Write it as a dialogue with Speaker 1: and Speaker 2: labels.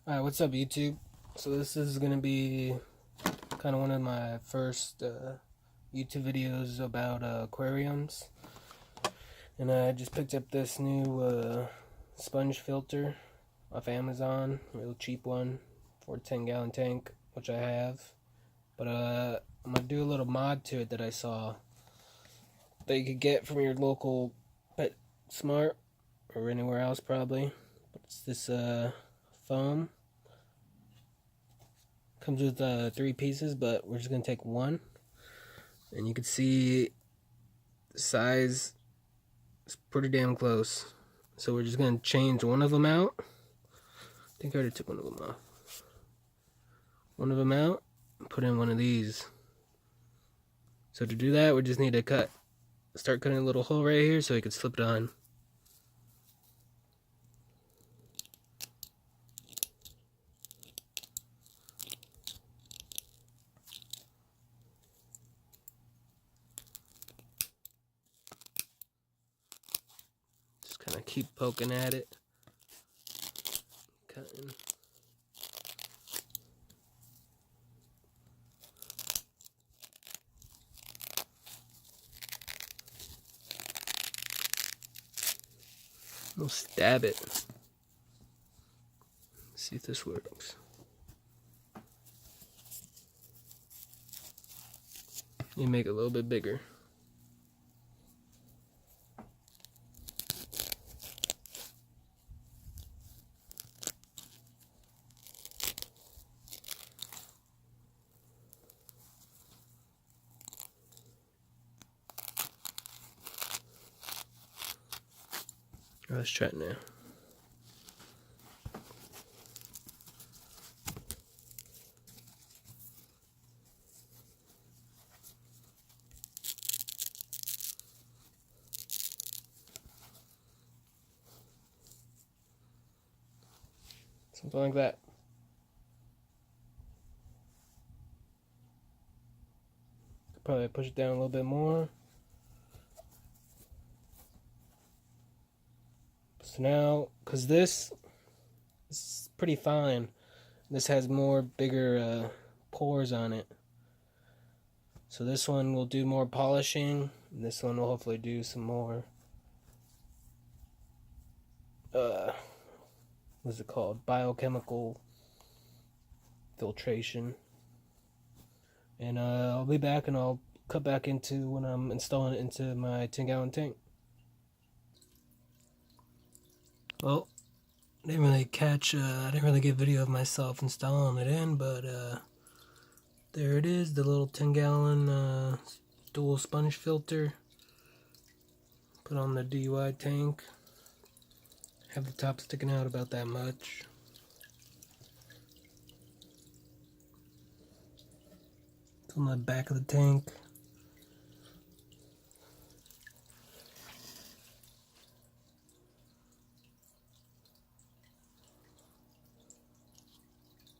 Speaker 1: Alright, what's up YouTube? So this is gonna be kind of one of my first YouTube videos about aquariums. And I just picked up this new sponge filter off Amazon, real cheap one for a 10-gallon tank, which I have. But I'm gonna do a little mod to it that I saw that you could get from your local PetSmart or anywhere else probably. It's this foam. Comes with 3 pieces, but we're just gonna take one, and you can see the size is pretty damn close. So we're just gonna change one of them out. I think I already took one of them off. One of them out, and put in one of these. So to do that, we just need to start cutting a little hole right here so we can slip it on. Kind of keep poking at it, cutting. We'll stab it. See if this works. You make it a little bit bigger. Let's try it now. Something like that. Probably push it down a little bit more. So now, because this is pretty fine, this has bigger pores on it. So this one will do more polishing, and this one will hopefully do some more, what's it called? Biochemical filtration. And I'll be back and I'll cut back into when I'm installing it into my 10-gallon tank. Well, I didn't really get video of myself installing it in, but there it is, the little 10-gallon dual sponge filter. Put on the DIY tank. Have the top sticking out about that much. It's on the back of the tank.